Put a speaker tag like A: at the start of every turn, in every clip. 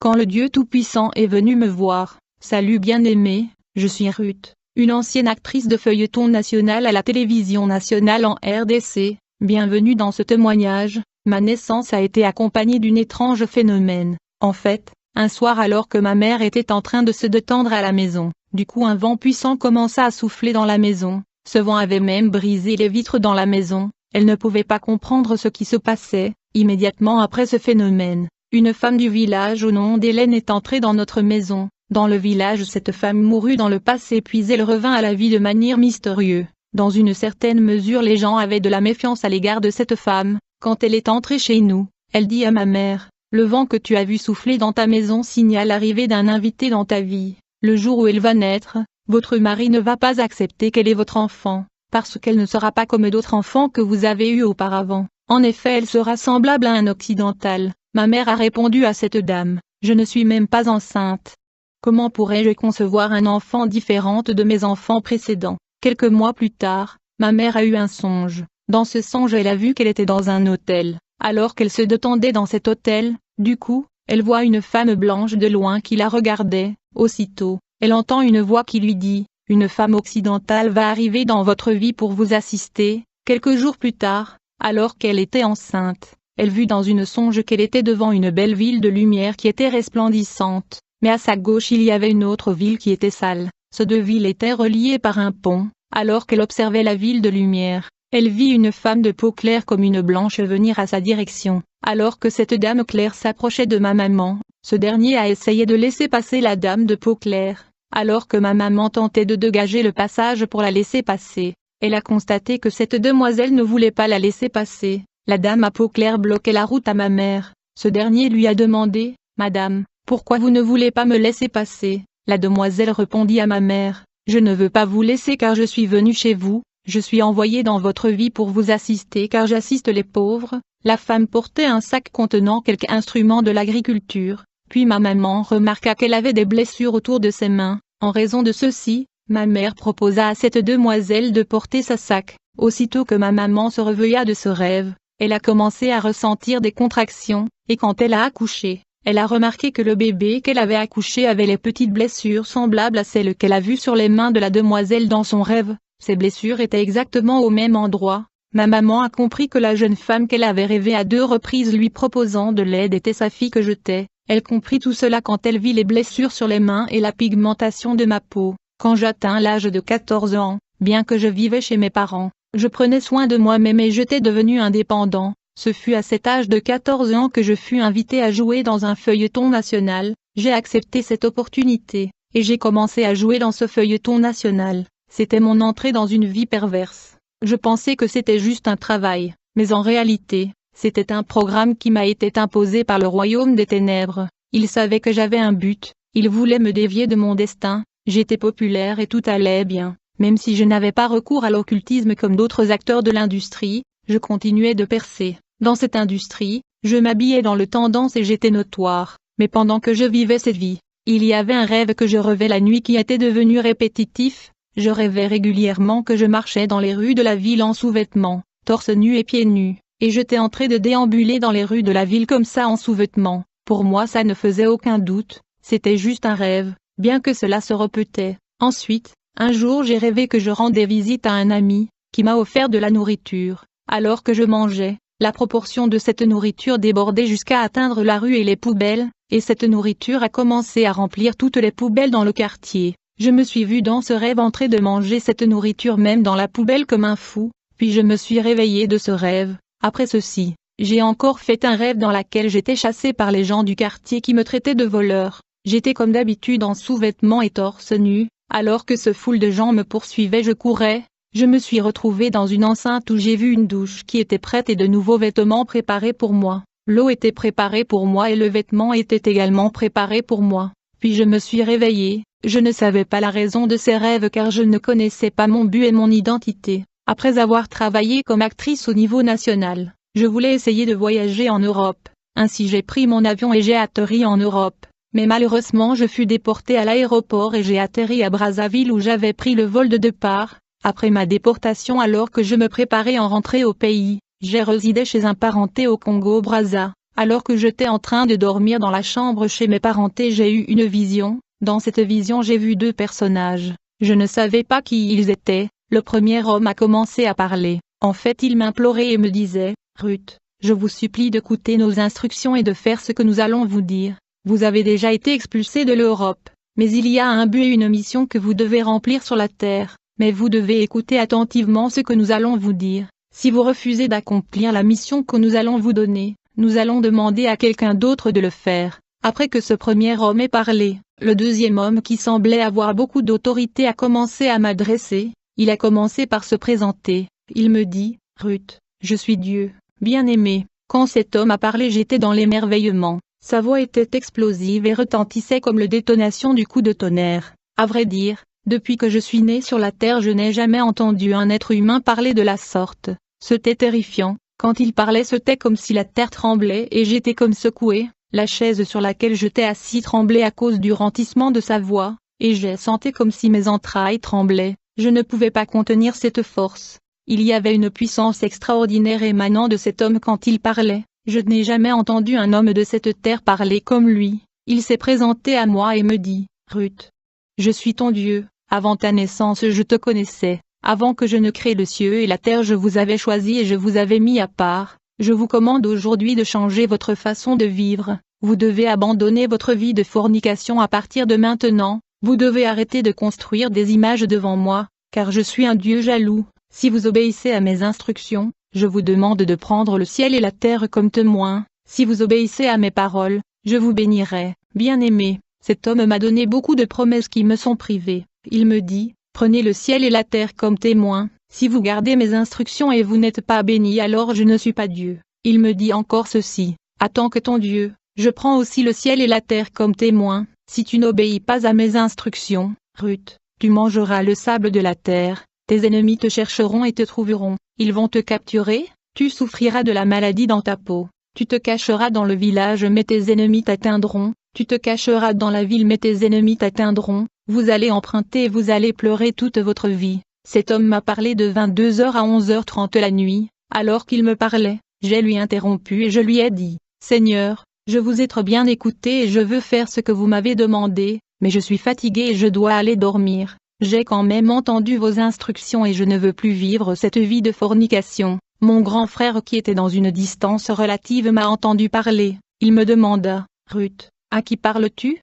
A: quand le Dieu Tout-Puissant est venu me voir. Salut bien-aimé, je suis Ruth, une ancienne actrice de feuilleton national à la télévision nationale en RDC. Bienvenue dans ce témoignage. Ma naissance a été accompagnée d'un étrange phénomène. En fait, un soir alors que ma mère était en train de se détendre à la maison, du coup un vent puissant commença à souffler dans la maison. Ce vent avait même brisé les vitres dans la maison. Elle ne pouvait pas comprendre ce qui se passait. Immédiatement après ce phénomène, une femme du village au nom d'Hélène est entrée dans notre maison. Dans le village, cette femme mourut dans le passé puis elle revint à la vie de manière mystérieuse. Dans une certaine mesure, les gens avaient de la méfiance à l'égard de cette femme. Quand elle est entrée chez nous, elle dit à ma mère: le vent que tu as vu souffler dans ta maison signale l'arrivée d'un invité dans ta vie. Le jour où elle va naître, votre mari ne va pas accepter qu'elle est votre enfant, parce qu'elle ne sera pas comme d'autres enfants que vous avez eus auparavant. En effet, elle sera semblable à un occidental. Ma mère a répondu à cette dame: je ne suis même pas enceinte. Comment pourrais-je concevoir un enfant différent de mes enfants précédents? Quelques mois plus tard, ma mère a eu un songe. Dans ce songe, elle a vu qu'elle était dans un hôtel. Alors qu'elle se détendait dans cet hôtel, du coup, elle voit une femme blanche de loin qui la regardait. Aussitôt, elle entend une voix qui lui dit: une femme occidentale va arriver dans votre vie pour vous assister. Quelques jours plus tard, alors qu'elle était enceinte, elle vit dans une songe qu'elle était devant une belle ville de lumière qui était resplendissante, mais à sa gauche il y avait une autre ville qui était sale. Ces deux villes étaient reliées par un pont. Alors qu'elle observait la ville de lumière, elle vit une femme de peau claire comme une blanche venir à sa direction. Alors que cette dame claire s'approchait de ma maman, ce dernier a essayé de laisser passer la dame de peau claire. Alors que ma maman tentait de dégager le passage pour la laisser passer, elle a constaté que cette demoiselle ne voulait pas la laisser passer. La dame à peau claire bloquait la route à ma mère. Ce dernier lui a demandé: Madame, pourquoi vous ne voulez pas me laisser passer? La demoiselle répondit à ma mère: je ne veux pas vous laisser car je suis venue chez vous, je suis envoyée dans votre vie pour vous assister car j'assiste les pauvres. La femme portait un sac contenant quelques instruments de l'agriculture, puis ma maman remarqua qu'elle avait des blessures autour de ses mains. En raison de ceci, ma mère proposa à cette demoiselle de porter sa sac. Aussitôt que ma maman se réveilla de ce rêve, elle a commencé à ressentir des contractions, et quand elle a accouché, elle a remarqué que le bébé qu'elle avait accouché avait les petites blessures semblables à celles qu'elle a vues sur les mains de la demoiselle dans son rêve. Ces blessures étaient exactement au même endroit. Ma maman a compris que la jeune femme qu'elle avait rêvée à 2 reprises lui proposant de l'aide était sa fille que jetait. Elle comprit tout cela quand elle vit les blessures sur les mains et la pigmentation de ma peau. Quand j'atteins l'âge de 14 ans, bien que je vivais chez mes parents, je prenais soin de moi-même et j'étais devenu indépendant. Ce fut à cet âge de 14 ans que je fus invité à jouer dans un feuilleton national. J'ai accepté cette opportunité, et j'ai commencé à jouer dans ce feuilleton national. C'était mon entrée dans une vie perverse. Je pensais que c'était juste un travail, mais en réalité, c'était un programme qui m'a été imposé par le royaume des ténèbres. Ils savaient que j'avais un but, ils voulaient me dévier de mon destin. J'étais populaire et tout allait bien. Même si je n'avais pas recours à l'occultisme comme d'autres acteurs de l'industrie, je continuais de percer. Dans cette industrie, je m'habillais dans le tendance et j'étais notoire. Mais pendant que je vivais cette vie, il y avait un rêve que je rêvais la nuit qui était devenu répétitif. Je rêvais régulièrement que je marchais dans les rues de la ville en sous-vêtements, torse nu et pieds nus, et j'étais en train de déambuler dans les rues de la ville comme ça en sous-vêtements. Pour moi ça ne faisait aucun doute, c'était juste un rêve, bien que cela se répétait. Ensuite, un jour j'ai rêvé que je rendais visite à un ami, qui m'a offert de la nourriture. Alors que je mangeais, la proportion de cette nourriture débordait jusqu'à atteindre la rue et les poubelles, et cette nourriture a commencé à remplir toutes les poubelles dans le quartier. Je me suis vu dans ce rêve en train de manger cette nourriture même dans la poubelle comme un fou, puis je me suis réveillé de ce rêve. Après ceci, j'ai encore fait un rêve dans lequel j'étais chassé par les gens du quartier qui me traitaient de voleur. J'étais comme d'habitude en sous-vêtements et torse nu, alors que ce foule de gens me poursuivait je courais. Je me suis retrouvé dans une enceinte où j'ai vu une douche qui était prête et de nouveaux vêtements préparés pour moi. L'eau était préparée pour moi et le vêtement était également préparé pour moi. Puis je me suis réveillé. Je ne savais pas la raison de ces rêves car je ne connaissais pas mon but et mon identité. Après avoir travaillé comme actrice au niveau national, je voulais essayer de voyager en Europe. Ainsi j'ai pris mon avion et j'ai atterri en Europe. Mais malheureusement je fus déporté à l'aéroport et j'ai atterri à Brazzaville où j'avais pris le vol de départ. Après ma déportation alors que je me préparais en rentrer au pays, j'ai résidé chez un parenté au Congo-Brazza. Alors que j'étais en train de dormir dans la chambre chez mes parents, j'ai eu une vision. Dans cette vision j'ai vu deux personnages. Je ne savais pas qui ils étaient. Le premier homme a commencé à parler. En fait il m'implorait et me disait, « Ruth, je vous supplie d'écouter nos instructions et de faire ce que nous allons vous dire. Vous avez déjà été expulsés de l'Europe, mais il y a un but et une mission que vous devez remplir sur la terre. Mais vous devez écouter attentivement ce que nous allons vous dire. Si vous refusez d'accomplir la mission que nous allons vous donner, nous allons demander à quelqu'un d'autre de le faire. » Après que ce premier homme ait parlé, le deuxième homme qui semblait avoir beaucoup d'autorité a commencé à m'adresser. Il a commencé par se présenter. Il me dit, « Ruth, je suis Dieu, bien-aimé. » Quand cet homme a parlé j'étais dans l'émerveillement. Sa voix était explosive et retentissait comme le détonation du coup de tonnerre. À vrai dire, depuis que je suis né sur la terre je n'ai jamais entendu un être humain parler de la sorte. C'était terrifiant. Quand il parlait c'était comme si la terre tremblait et j'étais comme secoué. La chaise sur laquelle j'étais assis tremblait à cause du retentissement de sa voix, et j'ai senti comme si mes entrailles tremblaient. Je ne pouvais pas contenir cette force. Il y avait une puissance extraordinaire émanant de cet homme quand il parlait. Je n'ai jamais entendu un homme de cette terre parler comme lui. Il s'est présenté à moi et me dit, « Ruth, je suis ton Dieu. Avant ta naissance je te connaissais. Avant que je ne crée le ciel et la terre je vous avais choisi et je vous avais mis à part. Je vous commande aujourd'hui de changer votre façon de vivre. Vous devez abandonner votre vie de fornication à partir de maintenant. Vous devez arrêter de construire des images devant moi, car je suis un Dieu jaloux. Si vous obéissez à mes instructions, je vous demande de prendre le ciel et la terre comme témoins. Si vous obéissez à mes paroles, je vous bénirai. » Bien-aimé, cet homme m'a donné beaucoup de promesses qui me sont privées. Il me dit, « Prenez le ciel et la terre comme témoins. Si vous gardez mes instructions et vous n'êtes pas bénis alors je ne suis pas Dieu. » Il me dit encore ceci, « Attends que ton Dieu, je prends aussi le ciel et la terre comme témoins. Si tu n'obéis pas à mes instructions, Ruth, tu mangeras le sable de la terre, tes ennemis te chercheront et te trouveront, ils vont te capturer, tu souffriras de la maladie dans ta peau, tu te cacheras dans le village mais tes ennemis t'atteindront, tu te cacheras dans la ville mais tes ennemis t'atteindront, vous allez emprunter et vous allez pleurer toute votre vie. » Cet homme m'a parlé de 22h à 11h30 la nuit. Alors qu'il me parlait, j'ai lui interrompu et je lui ai dit, « Seigneur, je vous ai très bien écouté et je veux faire ce que vous m'avez demandé, mais je suis fatigué et je dois aller dormir. J'ai quand même entendu vos instructions et je ne veux plus vivre cette vie de fornication. » Mon grand frère qui était dans une distance relative m'a entendu parler. Il me demanda, « Ruth, à qui parles-tu?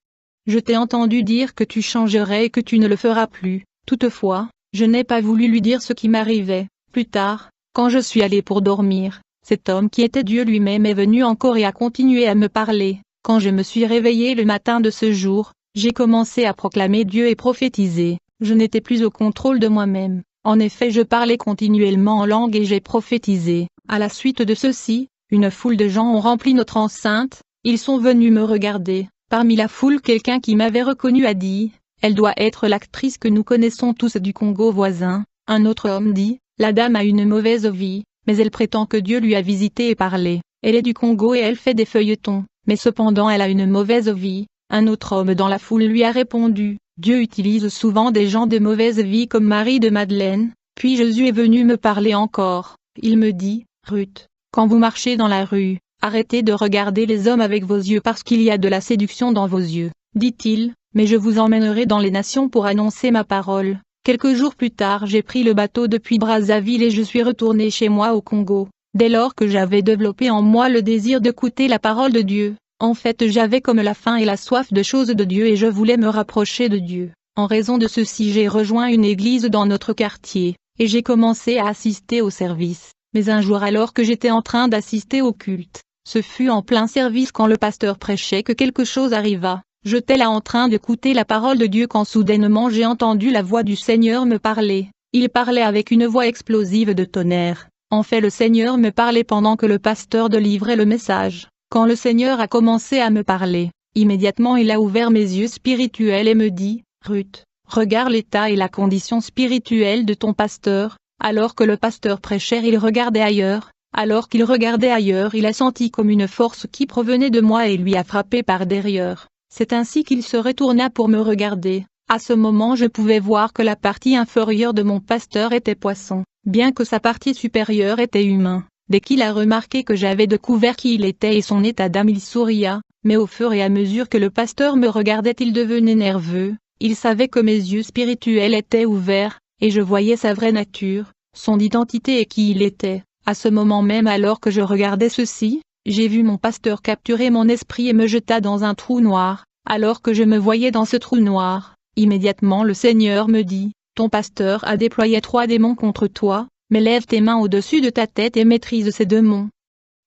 A: Je t'ai entendu dire que tu changerais et que tu ne le feras plus. » Toutefois, je n'ai pas voulu lui dire ce qui m'arrivait. Plus tard, quand je suis allé pour dormir, cet homme qui était Dieu lui-même est venu encore et a continué à me parler. Quand je me suis réveillé le matin de ce jour, j'ai commencé à proclamer Dieu et prophétiser. Je n'étais plus au contrôle de moi-même. En effet je parlais continuellement en langue et j'ai prophétisé. À la suite de ceci, une foule de gens ont rempli notre enceinte. Ils sont venus me regarder. Parmi la foule quelqu'un qui m'avait reconnu a dit, « Elle doit être l'actrice que nous connaissons tous du Congo voisin. » Un autre homme dit, « La dame a une mauvaise vie, mais elle prétend que Dieu lui a visité et parlé. Elle est du Congo et elle fait des feuilletons, mais cependant elle a une mauvaise vie. » Un autre homme dans la foule lui a répondu, « Dieu utilise souvent des gens de mauvaise vie comme Marie de Madeleine. » Puis Jésus est venu me parler encore. Il me dit, « Ruth, quand vous marchez dans la rue, arrêtez de regarder les hommes avec vos yeux parce qu'il y a de la séduction dans vos yeux. » Dit-il, « Mais je vous emmènerai dans les nations pour annoncer ma parole. » Quelques jours plus tard j'ai pris le bateau depuis Brazzaville et je suis retourné chez moi au Congo. Dès lors que j'avais développé en moi le désir d'écouter la parole de Dieu, en fait j'avais comme la faim et la soif de choses de Dieu et je voulais me rapprocher de Dieu. En raison de ceci j'ai rejoint une église dans notre quartier, et j'ai commencé à assister au service. Mais un jour alors que j'étais en train d'assister au culte, ce fut en plein service quand le pasteur prêchait que quelque chose arriva. J'étais là en train d'écouter la parole de Dieu quand soudainement j'ai entendu la voix du Seigneur me parler. Il parlait avec une voix explosive de tonnerre. En fait le Seigneur me parlait pendant que le pasteur délivrait le message. Quand le Seigneur a commencé à me parler, immédiatement il a ouvert mes yeux spirituels et me dit, « Ruth, regarde l'état et la condition spirituelle de ton pasteur. » Alors que le pasteur prêchait il regardait ailleurs. Alors qu'il regardait ailleurs il a senti comme une force qui provenait de moi et lui a frappé par derrière. C'est ainsi qu'il se retourna pour me regarder. À ce moment je pouvais voir que la partie inférieure de mon pasteur était poisson, bien que sa partie supérieure était humain. Dès qu'il a remarqué que j'avais découvert qui il était et son état d'âme, il souria, mais au fur et à mesure que le pasteur me regardait, il devenait nerveux. Il savait que mes yeux spirituels étaient ouverts, et je voyais sa vraie nature, son identité et qui il était. À ce moment même, alors que je regardais ceci, j'ai vu mon pasteur capturer mon esprit et me jeta dans un trou noir. Alors que je me voyais dans ce trou noir, immédiatement le Seigneur me dit, « Ton pasteur a déployé 3 démons contre toi, mais lève tes mains au-dessus de ta tête et maîtrise ces démons. »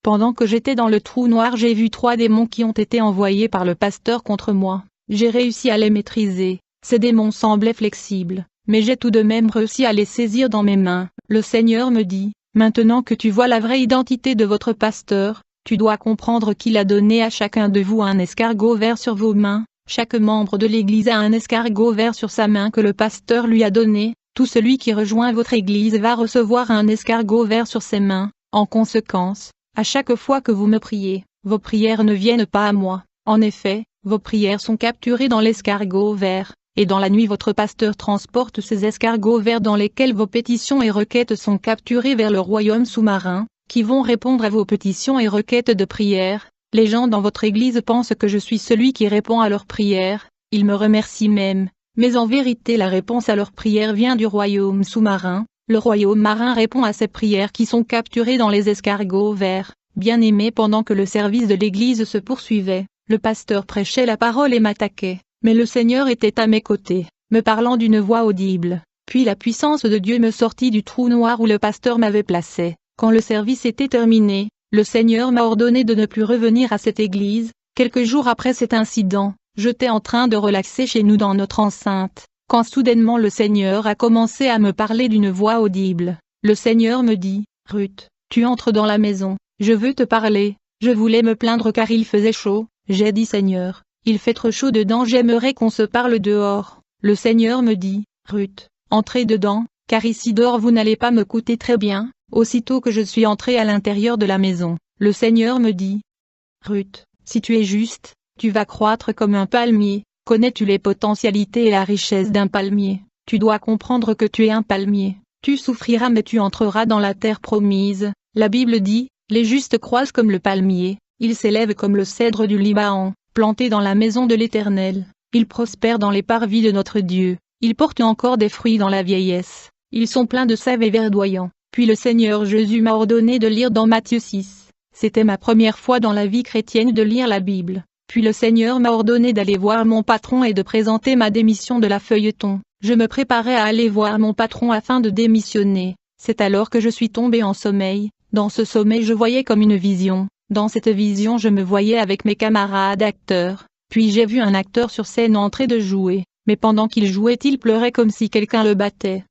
A: Pendant que j'étais dans le trou noir, j'ai vu 3 démons qui ont été envoyés par le pasteur contre moi. J'ai réussi à les maîtriser. Ces démons semblaient flexibles, mais j'ai tout de même réussi à les saisir dans mes mains. Le Seigneur me dit, « Maintenant que tu vois la vraie identité de votre pasteur, tu dois comprendre qu'il a donné à chacun de vous un escargot vert sur vos mains. Chaque membre de l'Église a un escargot vert sur sa main que le pasteur lui a donné. Tout celui qui rejoint votre Église va recevoir un escargot vert sur ses mains. En conséquence, à chaque fois que vous me priez, vos prières ne viennent pas à moi. En effet, vos prières sont capturées dans l'escargot vert, et dans la nuit votre pasteur transporte ces escargots verts dans lesquels vos pétitions et requêtes sont capturées vers le royaume sous-marin, qui vont répondre à vos pétitions et requêtes de prière. Les gens dans votre Église pensent que je suis celui qui répond à leurs prières, ils me remercient même, mais en vérité la réponse à leurs prières vient du royaume sous-marin. Le royaume marin répond à ces prières qui sont capturées dans les escargots verts. Bien-aimé, pendant que le service de l'Église se poursuivait, le pasteur prêchait la parole et m'attaquait, mais le Seigneur était à mes côtés, me parlant d'une voix audible. Puis la puissance de Dieu me sortit du trou noir où le pasteur m'avait placé. Quand le service était terminé, le Seigneur m'a ordonné de ne plus revenir à cette église. Quelques jours après cet incident, j'étais en train de relaxer chez nous dans notre enceinte, quand soudainement le Seigneur a commencé à me parler d'une voix audible. Le Seigneur me dit, « Ruth, tu entres dans la maison, je veux te parler. » Je voulais me plaindre car il faisait chaud. J'ai dit, « Seigneur, il fait trop chaud dedans, j'aimerais qu'on se parle dehors. » Le Seigneur me dit, « Ruth, entrez dedans, car ici dehors vous n'allez pas me coûter très bien. » Aussitôt que je suis entré à l'intérieur de la maison, le Seigneur me dit, « Ruth, si tu es juste, tu vas croître comme un palmier. Connais-tu les potentialités et la richesse d'un palmier? Tu dois comprendre que tu es un palmier. Tu souffriras mais tu entreras dans la terre promise. » La Bible dit, « Les justes croissent comme le palmier, ils s'élèvent comme le cèdre du Liban, plantés dans la maison de l'Éternel. Ils prospèrent dans les parvis de notre Dieu, ils portent encore des fruits dans la vieillesse. Ils sont pleins de sève et verdoyants. » Puis le Seigneur Jésus m'a ordonné de lire dans Matthieu 6. C'était ma première fois dans la vie chrétienne de lire la Bible. Puis le Seigneur m'a ordonné d'aller voir mon patron et de présenter ma démission de la feuilleton. Je me préparais à aller voir mon patron afin de démissionner. C'est alors que je suis tombé en sommeil. Dans ce sommeil je voyais comme une vision. Dans cette vision je me voyais avec mes camarades acteurs. Puis j'ai vu un acteur sur scène en train de jouer. Mais pendant qu'il jouait il pleurait comme si quelqu'un le battait.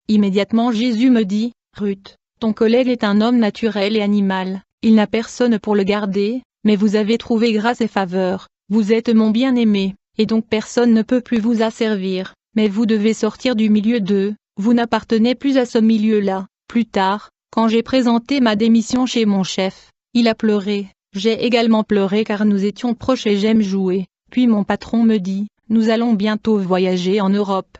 A: Immédiatement Jésus me dit, « Ruth, ton collègue est un homme naturel et animal, il n'a personne pour le garder, mais vous avez trouvé grâce et faveur, vous êtes mon bien-aimé, et donc personne ne peut plus vous asservir, mais vous devez sortir du milieu d'eux, vous n'appartenez plus à ce milieu-là. » Plus tard, quand j'ai présenté ma démission chez mon chef, il a pleuré, j'ai également pleuré car nous étions proches et j'aime jouer, puis mon patron me dit, « Nous allons bientôt voyager en Europe.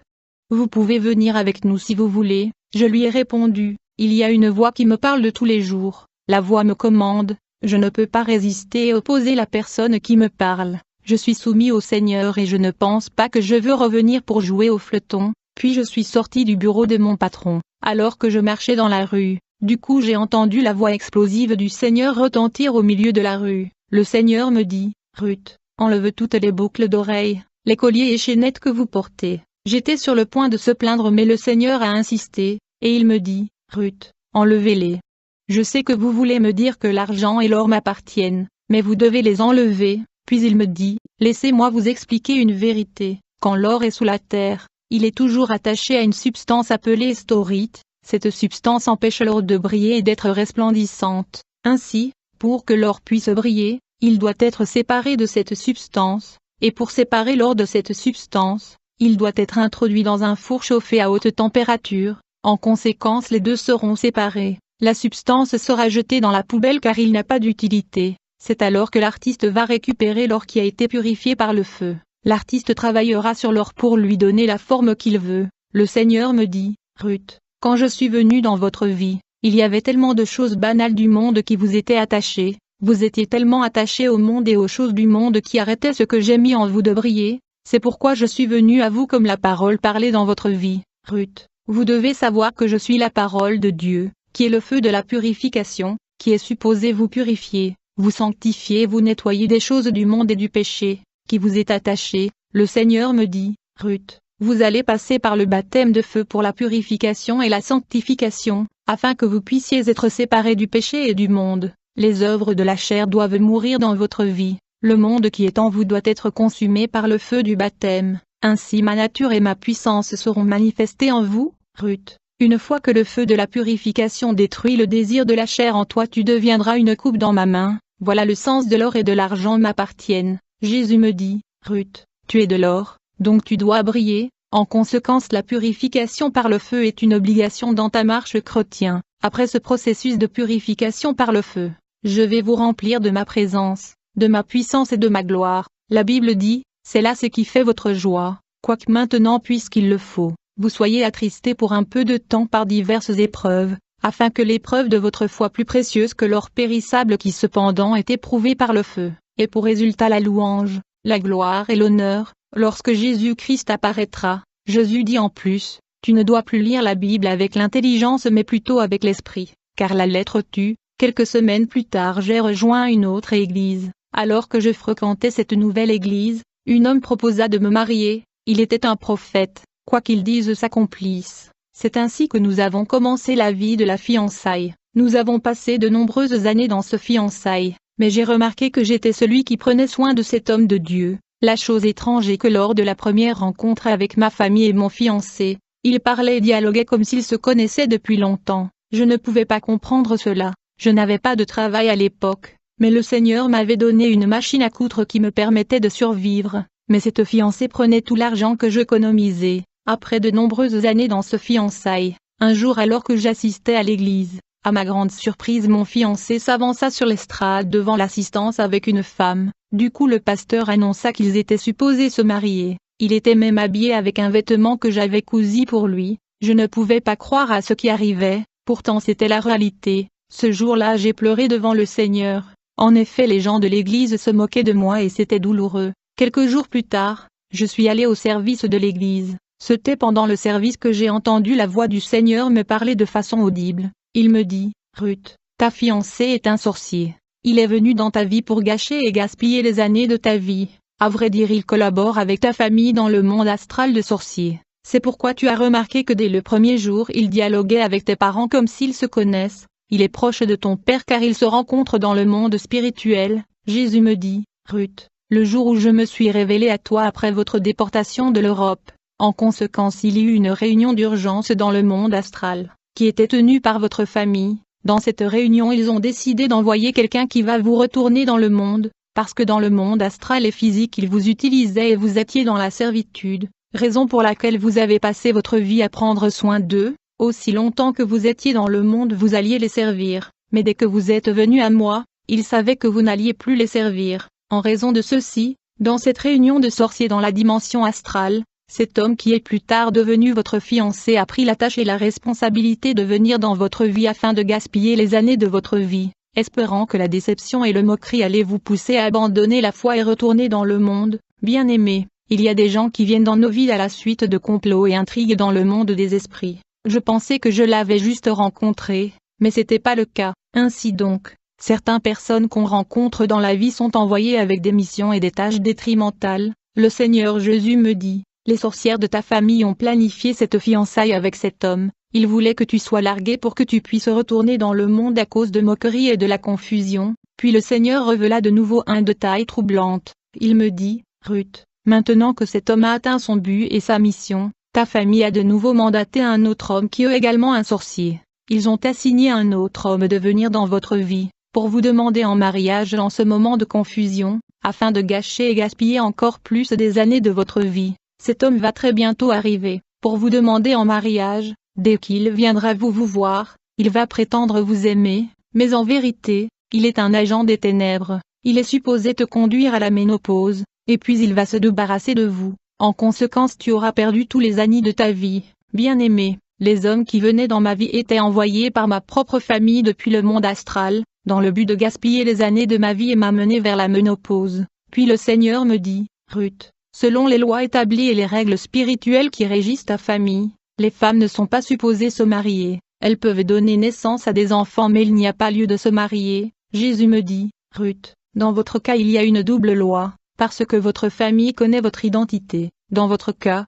A: Vous pouvez venir avec nous si vous voulez. » Je lui ai répondu, « Il y a une voix qui me parle de tous les jours, la voix me commande, je ne peux pas résister et opposer la personne qui me parle, je suis soumis au Seigneur et je ne pense pas que je veux revenir pour jouer au fleuton. » Puis je suis sorti du bureau de mon patron, alors que je marchais dans la rue, du coup j'ai entendu la voix explosive du Seigneur retentir au milieu de la rue. Le Seigneur me dit, « Ruth, enlève toutes les boucles d'oreilles, les colliers et chaînettes que vous portez. » J'étais sur le point de se plaindre mais le Seigneur a insisté, et il me dit, « Ruth, enlevez-les. Je sais que vous voulez me dire que l'argent et l'or m'appartiennent, mais vous devez les enlever. » Puis il me dit, « Laissez-moi vous expliquer une vérité, quand l'or est sous la terre, il est toujours attaché à une substance appelée storite, cette substance empêche l'or de briller et d'être resplendissante. Ainsi, pour que l'or puisse briller, il doit être séparé de cette substance, et pour séparer l'or de cette substance, il doit être introduit dans un four chauffé à haute température. En conséquence les deux seront séparés. La substance sera jetée dans la poubelle car il n'a pas d'utilité. C'est alors que l'artiste va récupérer l'or qui a été purifié par le feu. L'artiste travaillera sur l'or pour lui donner la forme qu'il veut. Le Seigneur me dit, « Ruth, quand je suis venu dans votre vie, Il y avait tellement de choses banales du monde qui vous étaient attachées, vous étiez tellement attachés au monde et aux choses du monde qui arrêtaient ce que j'ai mis en vous de briller, c'est pourquoi je suis venu à vous comme la parole parlée dans votre vie. Ruth, vous devez savoir que je suis la parole de Dieu, qui est le feu de la purification, qui est supposé vous purifier, vous sanctifier et vous nettoyer des choses du monde et du péché, qui vous est attaché. Le Seigneur me dit, Ruth, vous allez passer par le baptême de feu pour la purification et la sanctification, afin que vous puissiez être séparés du péché et du monde. Les œuvres de la chair doivent mourir dans votre vie, le monde qui est en vous doit être consumé par le feu du baptême, ainsi ma nature et ma puissance seront manifestées en vous. Ruth, une fois que le feu de la purification détruit le désir de la chair en toi, tu deviendras une coupe dans ma main. Voilà le sens de l'or et de l'argent m'appartiennent. Jésus me dit, Ruth, tu es de l'or, donc tu dois briller. En conséquence, la purification par le feu est une obligation dans ta marche chrétienne. Après ce processus de purification par le feu, je vais vous remplir de ma présence, de ma puissance et de ma gloire. La Bible dit, c'est là ce qui fait votre joie, quoique maintenant puisqu'il le faut, vous soyez attristés pour un peu de temps par diverses épreuves, afin que l'épreuve de votre foi plus précieuse que l'or périssable qui cependant est éprouvé par le feu, ait pour résultat la louange, la gloire et l'honneur, lorsque Jésus-Christ apparaîtra. Jésus dit en plus, tu ne dois plus lire la Bible avec l'intelligence mais plutôt avec l'esprit, car la lettre tue. Quelques semaines plus tard j'ai rejoint une autre église. Alors que je fréquentais cette nouvelle église, un homme proposa de me marier. Il était un prophète, quoi qu'il dise s'accomplisse. C'est ainsi que nous avons commencé la vie de la fiançaille. Nous avons passé de nombreuses années dans ce fiançailles, mais j'ai remarqué que j'étais celui qui prenait soin de cet homme de Dieu. La chose étrange est que lors de la première rencontre avec ma famille et mon fiancé, il parlait et dialoguait comme s'ils se connaissaient depuis longtemps. Je ne pouvais pas comprendre cela. Je n'avais pas de travail à l'époque, mais le Seigneur m'avait donné une machine à coudre qui me permettait de survivre, mais cette fiancée prenait tout l'argent que j'économisais. Après de nombreuses années dans ce fiançailles, un jour alors que j'assistais à l'église, à ma grande surprise mon fiancé s'avança sur l'estrade devant l'assistance avec une femme. Du coup le pasteur annonça qu'ils étaient supposés se marier. Il était même habillé avec un vêtement que j'avais cousu pour lui. Je ne pouvais pas croire à ce qui arrivait, pourtant c'était la réalité. Ce jour-là j'ai pleuré devant le Seigneur. En effet les gens de l'église se moquaient de moi et c'était douloureux. Quelques jours plus tard, je suis allé au service de l'église. C'était pendant le service que j'ai entendu la voix du Seigneur me parler de façon audible. Il me dit, Ruth, ta fiancé est un sorcier. Il est venu dans ta vie pour gâcher et gaspiller les années de ta vie. À vrai dire il collabore avec ta famille dans le monde astral de sorciers. C'est pourquoi tu as remarqué que dès le premier jour il dialoguait avec tes parents comme s'ils se connaissent. Il est proche de ton père car ils se rencontrent dans le monde spirituel. Jésus me dit, Ruth, le jour où je me suis révélé à toi après votre déportation de l'Europe, en conséquence il y eut une réunion d'urgence dans le monde astral, qui était tenue par votre famille. Dans cette réunion ils ont décidé d'envoyer quelqu'un qui va vous retourner dans le monde, parce que dans le monde astral et physique ils vous utilisaient et vous étiez dans la servitude, raison pour laquelle vous avez passé votre vie à prendre soin d'eux. Aussi longtemps que vous étiez dans le monde vous alliez les servir, mais dès que vous êtes venu à moi, ils savaient que vous n'alliez plus les servir. En raison de ceci, dans cette réunion de sorciers dans la dimension astrale, cet homme qui est plus tard devenu votre fiancé a pris la tâche et la responsabilité de venir dans votre vie afin de gaspiller les années de votre vie, espérant que la déception et le moquerie allaient vous pousser à abandonner la foi et retourner dans le monde. Bien-aimés, il y a des gens qui viennent dans nos vies à la suite de complots et intrigues dans le monde des esprits. Je pensais que je l'avais juste rencontré, mais c'était pas le cas. Ainsi donc, certaines personnes qu'on rencontre dans la vie sont envoyées avec des missions et des tâches détrimentales. Le Seigneur Jésus me dit, les sorcières de ta famille ont planifié cette fiançaille avec cet homme. Ils voulaient que tu sois largué pour que tu puisses retourner dans le monde à cause de moqueries et de la confusion. Puis le Seigneur révéla de nouveau un détail troublante. Il me dit, Ruth, maintenant que cet homme a atteint son but et sa mission, ta famille a de nouveau mandaté un autre homme qui est également un sorcier. Ils ont assigné un autre homme de venir dans votre vie, pour vous demander en mariage en ce moment de confusion, afin de gâcher et gaspiller encore plus des années de votre vie. Cet homme va très bientôt arriver, pour vous demander en mariage. Dès qu'il viendra vous voir, il va prétendre vous aimer, mais en vérité, il est un agent des ténèbres. Il est supposé te conduire à la ménopause, et puis il va se débarrasser de vous. En conséquence tu auras perdu tous les années de ta vie. Bien-aimé, Les hommes qui venaient dans ma vie étaient envoyés par ma propre famille depuis le monde astral, dans le but de gaspiller les années de ma vie et m'amener vers la ménopause. Puis le Seigneur me dit, Ruth, selon les lois établies et les règles spirituelles qui régissent ta famille, les femmes ne sont pas supposées se marier. Elles peuvent donner naissance à des enfants mais il n'y a pas lieu de se marier. Jésus me dit, Ruth, dans votre cas il y a une double loi, parce que votre famille connaît votre identité. Dans votre cas,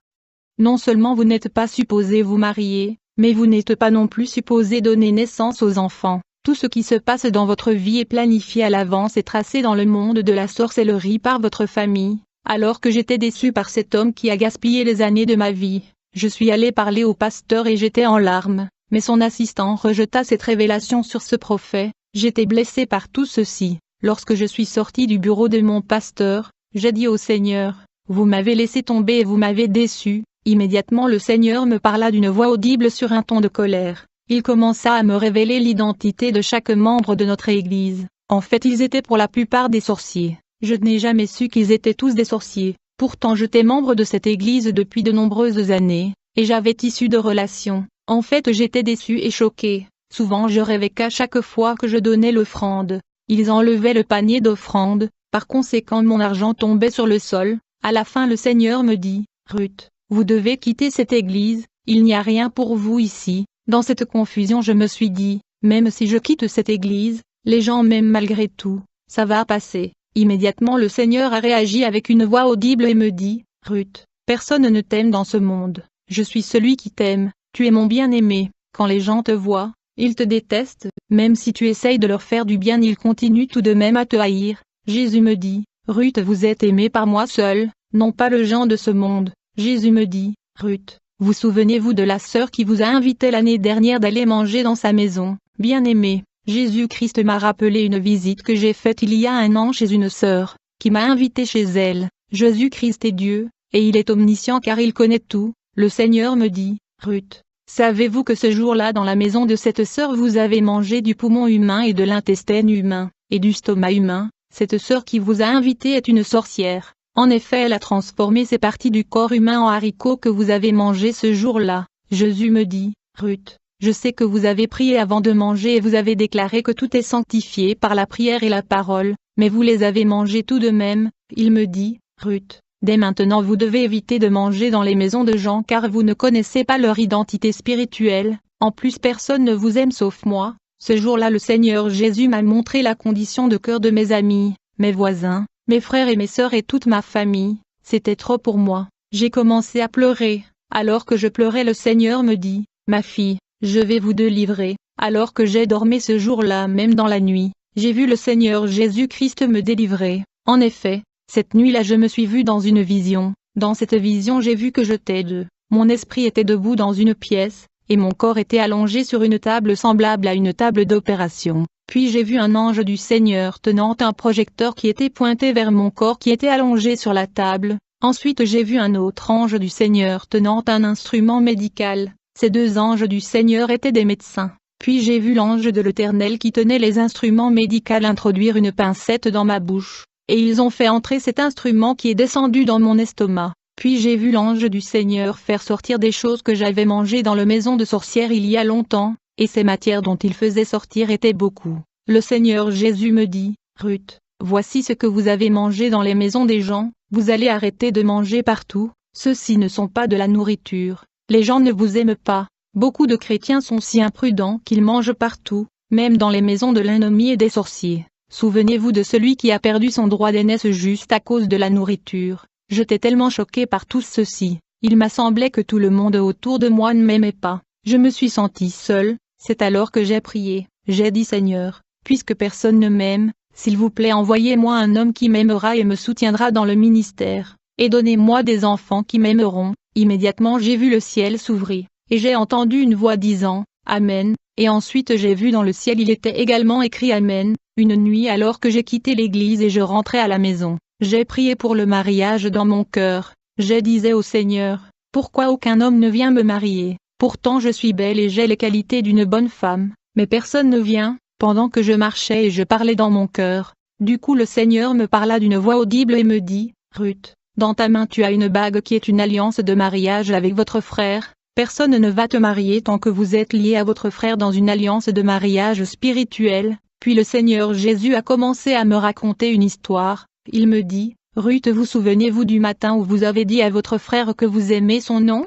A: non seulement vous n'êtes pas supposé vous marier, mais vous n'êtes pas non plus supposé donner naissance aux enfants. Tout ce qui se passe dans votre vie est planifié à l'avance et tracé dans le monde de la sorcellerie par votre famille. Alors que j'étais déçu par cet homme qui a gaspillé les années de ma vie, je suis allé parler au pasteur et j'étais en larmes, mais son assistant rejeta cette révélation sur ce prophète. J'étais blessé par tout ceci. Lorsque je suis sorti du bureau de mon pasteur, j'ai dit au Seigneur, vous m'avez laissé tomber et vous m'avez déçu. Immédiatement le Seigneur me parla d'une voix audible sur un ton de colère. Il commença à me révéler l'identité de chaque membre de notre Église. En fait ils étaient pour la plupart des sorciers. Je n'ai jamais su qu'ils étaient tous des sorciers. Pourtant j'étais membre de cette Église depuis de nombreuses années, et j'avais tissu de relations. En fait j'étais déçu et choqué. Souvent je rêvais qu'à chaque fois que je donnais l'offrande, ils enlevaient le panier d'offrande, par conséquent mon argent tombait sur le sol. À la fin le Seigneur me dit, Ruth, vous devez quitter cette Église, il n'y a rien pour vous ici. Dans cette confusion je me suis dit, même si je quitte cette Église, les gens m'aiment malgré tout, ça va passer. Immédiatement le Seigneur a réagi avec une voix audible et me dit, Ruth, personne ne t'aime dans ce monde, je suis celui qui t'aime, tu es mon bien-aimé. Quand les gens te voient, ils te détestent, même si tu essayes de leur faire du bien ils continuent tout de même à te haïr. Jésus me dit, Ruth vous êtes aimée par moi seul, non pas le gens de ce monde. Jésus me dit, Ruth, vous souvenez-vous de la sœur qui vous a invité l'année dernière d'aller manger dans sa maison, bien-aimée? Jésus-Christ m'a rappelé une visite que j'ai faite il y a un an chez une sœur, qui m'a invité chez elle. Jésus-Christ est Dieu, et il est omniscient car il connaît tout. Le Seigneur me dit, Ruth, savez-vous que ce jour-là dans la maison de cette sœur vous avez mangé du poumon humain et de l'intestin humain, et du stomac humain? Cette sœur qui vous a invité est une sorcière. En effet elle a transformé ces parties du corps humain en haricots que vous avez mangés ce jour-là. Jésus me dit, Ruth, je sais que vous avez prié avant de manger et vous avez déclaré que tout est sanctifié par la prière et la parole, mais vous les avez mangés tout de même. Il me dit, Ruth, dès maintenant vous devez éviter de manger dans les maisons de gens car vous ne connaissez pas leur identité spirituelle, en plus personne ne vous aime sauf moi. Ce jour-là le Seigneur Jésus m'a montré la condition de cœur de mes amis, mes voisins, mes frères et mes sœurs et toute ma famille. C'était trop pour moi. J'ai commencé à pleurer. Alors que je pleurais le Seigneur me dit, ma fille, je vais vous délivrer. Alors que j'ai dormi ce jour-là même dans la nuit, j'ai vu le Seigneur Jésus-Christ me délivrer. En effet, cette nuit-là je me suis vu dans une vision. Dans cette vision j'ai vu que j'étais mon esprit était debout dans une pièce, et mon corps était allongé sur une table semblable à une table d'opération. Puis j'ai vu un ange du Seigneur tenant un projecteur qui était pointé vers mon corps qui était allongé sur la table. Ensuite j'ai vu un autre ange du Seigneur tenant un instrument médical. Ces deux anges du Seigneur étaient des médecins. Puis j'ai vu l'ange de l'Éternel qui tenait les instruments médicaux introduire une pincette dans ma bouche, et ils ont fait entrer cet instrument qui est descendu dans mon estomac. Puis j'ai vu l'ange du Seigneur faire sortir des choses que j'avais mangées dans la maison de sorcière il y a longtemps, et ces matières dont il faisait sortir étaient beaucoup. Le Seigneur Jésus me dit, Ruth, voici ce que vous avez mangé dans les maisons des gens, vous allez arrêter de manger partout, ceux-ci ne sont pas de la nourriture, les gens ne vous aiment pas. Beaucoup de chrétiens sont si imprudents qu'ils mangent partout, même dans les maisons de l'ennemi et des sorciers. Souvenez-vous de celui qui a perdu son droit d'aînesse juste à cause de la nourriture. J'étais tellement choqué par tout ceci, il m'a semblé que tout le monde autour de moi ne m'aimait pas. Je me suis senti seul, c'est alors que j'ai prié. J'ai dit Seigneur, puisque personne ne m'aime, s'il vous plaît envoyez-moi un homme qui m'aimera et me soutiendra dans le ministère, et donnez-moi des enfants qui m'aimeront. Immédiatement j'ai vu le ciel s'ouvrir, et j'ai entendu une voix disant, Amen, et ensuite j'ai vu dans le ciel il était également écrit Amen. Une nuit alors que j'ai quitté l'église et je rentrais à la maison, j'ai prié pour le mariage dans mon cœur. Je disais au Seigneur, pourquoi aucun homme ne vient me marier? Pourtant je suis belle et j'ai les qualités d'une bonne femme, mais personne ne vient. Pendant que je marchais et je parlais dans mon cœur, du coup le Seigneur me parla d'une voix audible et me dit, Ruth, dans ta main tu as une bague qui est une alliance de mariage avec votre frère. Personne ne va te marier tant que vous êtes lié à votre frère dans une alliance de mariage spirituel. Puis le Seigneur Jésus a commencé à me raconter une histoire. Il me dit, Ruth, vous souvenez-vous du matin où vous avez dit à votre frère que vous aimez son nom?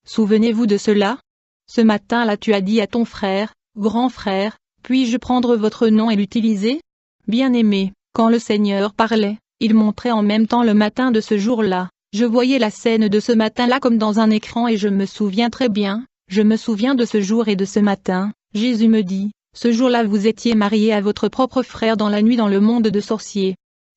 A: Souvenez-vous de cela? Ce matin-là tu as dit à ton frère, grand frère, puis-je prendre votre nom et l'utiliser? Bien-aimé, quand le Seigneur parlait, il montrait en même temps le matin de ce jour-là. Je voyais la scène de ce matin-là comme dans un écran et je me souviens très bien, je me souviens de ce jour et de ce matin. Jésus me dit, ce jour-là vous étiez marié à votre propre frère dans la nuit dans le monde de sorciers.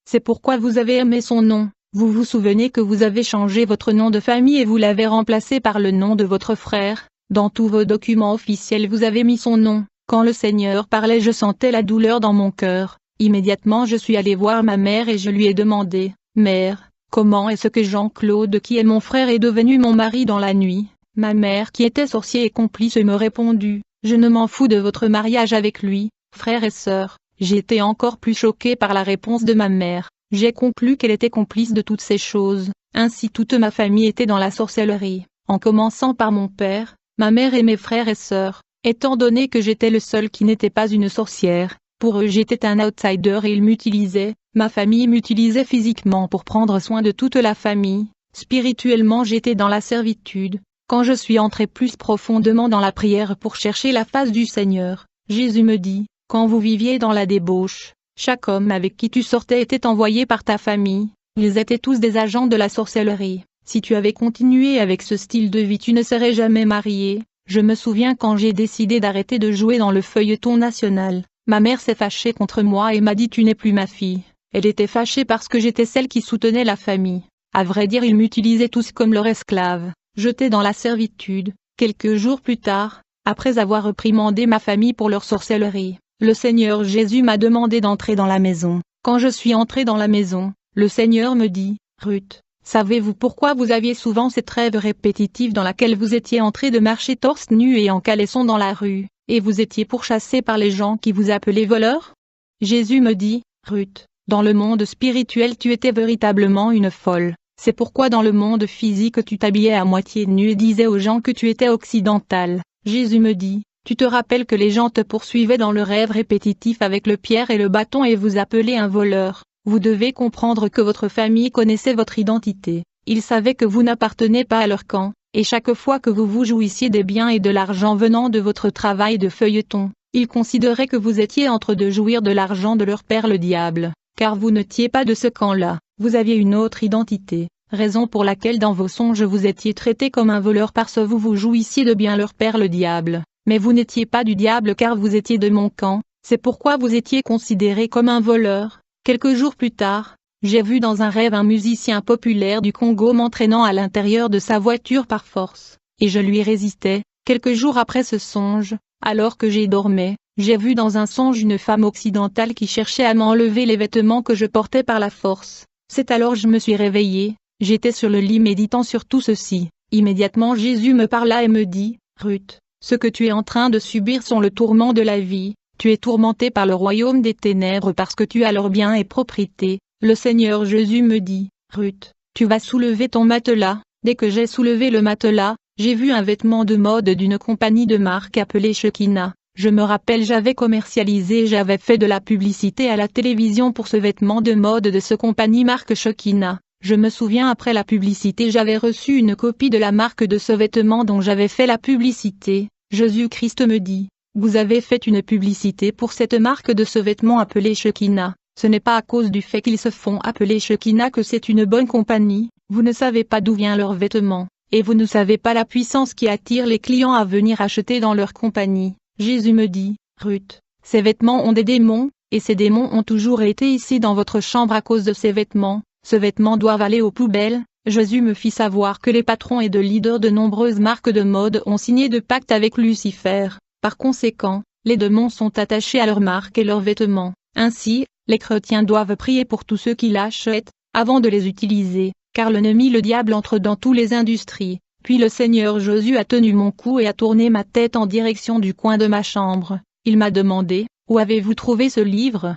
A: C'est pourquoi vous avez aimé son nom. Vous vous souvenez que vous avez changé votre nom de famille et vous l'avez remplacé par le nom de votre frère. Dans tous vos documents officiels vous avez mis son nom. Quand le Seigneur parlait je sentais la douleur dans mon cœur. Immédiatement je suis allé voir ma mère et je lui ai demandé, Mère, comment est-ce que Jean-Claude qui est mon frère est devenu mon mari dans la nuit? Ma mère qui était sorcier et complice me répondit, je ne m'en fous de votre mariage avec lui, frère et sœur. J'ai été encore plus choquée par la réponse de ma mère. J'ai conclu qu'elle était complice de toutes ces choses. Ainsi toute ma famille était dans la sorcellerie, en commençant par mon père, ma mère et mes frères et sœurs. Étant donné que j'étais le seul qui n'était pas une sorcière, pour eux j'étais un outsider et ils m'utilisaient, ma famille m'utilisait physiquement pour prendre soin de toute la famille. Spirituellement j'étais dans la servitude. Quand je suis entré plus profondément dans la prière pour chercher la face du Seigneur, Jésus me dit, quand vous viviez dans la débauche, chaque homme avec qui tu sortais était envoyé par ta famille, ils étaient tous des agents de la sorcellerie. Si tu avais continué avec ce style de vie tu ne serais jamais marié. Je me souviens quand j'ai décidé d'arrêter de jouer dans le feuilleton national, ma mère s'est fâchée contre moi et m'a dit tu n'es plus ma fille. Elle était fâchée parce que j'étais celle qui soutenait la famille. À vrai dire ils m'utilisaient tous comme leur esclave, jetés dans la servitude. Quelques jours plus tard, après avoir réprimandé ma famille pour leur sorcellerie, le Seigneur Jésus m'a demandé d'entrer dans la maison. Quand je suis entré dans la maison, le Seigneur me dit, Ruth, savez-vous pourquoi vous aviez souvent cette rêve répétitive dans laquelle vous étiez en train de marcher torse nu et en caleçon dans la rue, et vous étiez pourchassé par les gens qui vous appelaient voleurs? Jésus me dit, Ruth, dans le monde spirituel tu étais véritablement une folle. C'est pourquoi dans le monde physique tu t'habillais à moitié nu et disais aux gens que tu étais occidental. Jésus me dit, tu te rappelles que les gens te poursuivaient dans le rêve répétitif avec le pierre et le bâton et vous appelaient un voleur. Vous devez comprendre que votre famille connaissait votre identité. Ils savaient que vous n'appartenez pas à leur camp, et chaque fois que vous vous jouissiez des biens et de l'argent venant de votre travail de feuilleton, ils considéraient que vous étiez en train de jouir de l'argent de leur père le diable, car vous n'étiez pas de ce camp-là, vous aviez une autre identité, raison pour laquelle dans vos songes vous étiez traité comme un voleur parce que vous jouissiez de bien leur père le diable, mais vous n'étiez pas du diable car vous étiez de mon camp, c'est pourquoi vous étiez considéré comme un voleur. Quelques jours plus tard, j'ai vu dans un rêve un musicien populaire du Congo m'entraînant à l'intérieur de sa voiture par force, et je lui résistais. Quelques jours après ce songe, alors que j'ai dormais, j'ai vu dans un songe une femme occidentale qui cherchait à m'enlever les vêtements que je portais par la force. C'est alors je me suis réveillé, j'étais sur le lit méditant sur tout ceci. Immédiatement Jésus me parla et me dit, Ruth, ce que tu es en train de subir sont le tourment de la vie. Tu es tourmenté par le royaume des ténèbres parce que tu as leurs biens et propriétés. Le Seigneur Jésus me dit, Ruth, tu vas soulever ton matelas. Dès que j'ai soulevé le matelas, j'ai vu un vêtement de mode d'une compagnie de marque appelée Shekinah. Je me rappelle j'avais commercialisé et j'avais fait de la publicité à la télévision pour ce vêtement de mode de ce compagnie marque Shekinah. Je me souviens après la publicité j'avais reçu une copie de la marque de ce vêtement dont j'avais fait la publicité. Jésus-Christ me dit, vous avez fait une publicité pour cette marque de ce vêtement appelé Shekinah. Ce n'est pas à cause du fait qu'ils se font appeler Shekinah que c'est une bonne compagnie. Vous ne savez pas d'où vient leur vêtement, et vous ne savez pas la puissance qui attire les clients à venir acheter dans leur compagnie. Jésus me dit, Ruth, ces vêtements ont des démons, et ces démons ont toujours été ici dans votre chambre à cause de ces vêtements. Ces vêtements doivent aller aux poubelles. Jésus me fit savoir que les patrons et de leaders de nombreuses marques de mode ont signé de pacte avec Lucifer. Par conséquent, les démons sont attachés à leurs marques et leurs vêtements. Ainsi, les chrétiens doivent prier pour tous ceux qui l'achètent, avant de les utiliser, car l'ennemi le diable entre dans toutes les industries. Puis le Seigneur Jésus a tenu mon cou et a tourné ma tête en direction du coin de ma chambre. Il m'a demandé, où avez-vous trouvé ce livre?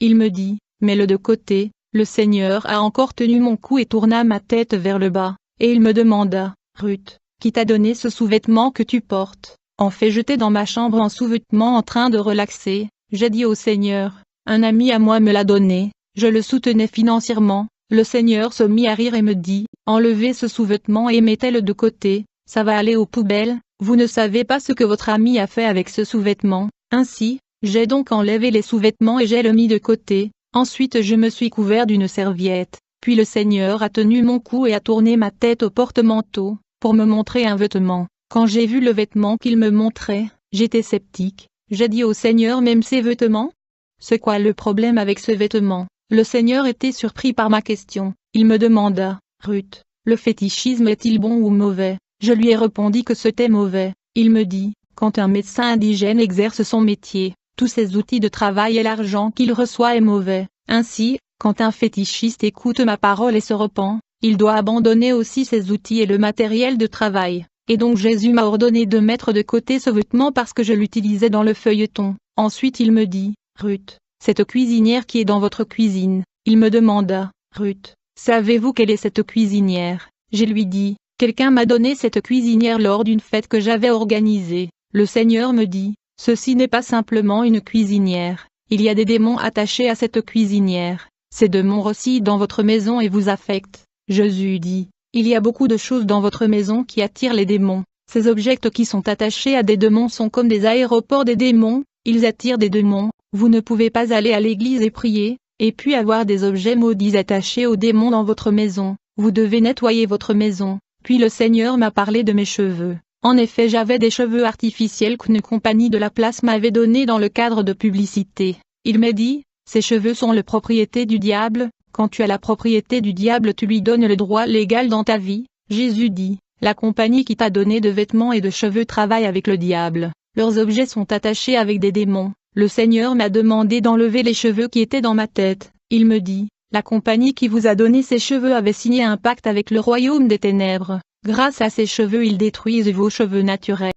A: Il me dit, mets-le de côté. Le Seigneur a encore tenu mon cou et tourna ma tête vers le bas, et il me demanda, Ruth, qui t'a donné ce sous-vêtement que tu portes. En fait, j'étais dans ma chambre en sous-vêtement en train de relaxer. J'ai dit au Seigneur, un ami à moi me l'a donné, je le soutenais financièrement. Le Seigneur se mit à rire et me dit, enlevez ce sous-vêtement et mettez-le de côté, ça va aller aux poubelles, vous ne savez pas ce que votre ami a fait avec ce sous-vêtement. Ainsi, j'ai donc enlevé les sous-vêtements et j'ai le mis de côté, ensuite je me suis couvert d'une serviette, puis le Seigneur a tenu mon cou et a tourné ma tête au porte-manteau, pour me montrer un vêtement. Quand j'ai vu le vêtement qu'il me montrait, j'étais sceptique, j'ai dit au Seigneur, même ces vêtements? C'est quoi le problème avec ce vêtement? Le Seigneur était surpris par ma question, il me demanda, Ruth, le fétichisme est-il bon ou mauvais? Je lui ai répondu que c'était mauvais. Il me dit, quand un médecin indigène exerce son métier, tous ses outils de travail et l'argent qu'il reçoit est mauvais. Ainsi, quand un fétichiste écoute ma parole et se repent, il doit abandonner aussi ses outils et le matériel de travail. Et donc Jésus m'a ordonné de mettre de côté ce vêtement parce que je l'utilisais dans le feuilleton. Ensuite il me dit, Ruth, cette cuisinière qui est dans votre cuisine. Il me demanda, Ruth, savez-vous quelle est cette cuisinière? Je lui dis, quelqu'un m'a donné cette cuisinière lors d'une fête que j'avais organisée. Le Seigneur me dit, ceci n'est pas simplement une cuisinière, il y a des démons attachés à cette cuisinière. Ces démons résident dans votre maison et vous affectent. Jésus dit, il y a beaucoup de choses dans votre maison qui attirent les démons. Ces objets qui sont attachés à des démons sont comme des aéroports des démons, ils attirent des démons. Vous ne pouvez pas aller à l'église et prier, et puis avoir des objets maudits attachés aux démons dans votre maison. Vous devez nettoyer votre maison. Puis le Seigneur m'a parlé de mes cheveux. En effet, j'avais des cheveux artificiels qu'une compagnie de la place m'avait donnés dans le cadre de publicité. Il m'a dit, ces cheveux sont la propriété du diable, quand tu as la propriété du diable tu lui donnes le droit légal dans ta vie. Jésus dit, la compagnie qui t'a donné de vêtements et de cheveux travaille avec le diable. Leurs objets sont attachés avec des démons. Le Seigneur m'a demandé d'enlever les cheveux qui étaient dans ma tête. Il me dit, la compagnie qui vous a donné ces cheveux avait signé un pacte avec le royaume des ténèbres. Grâce à ces cheveux ils détruisent vos cheveux naturels.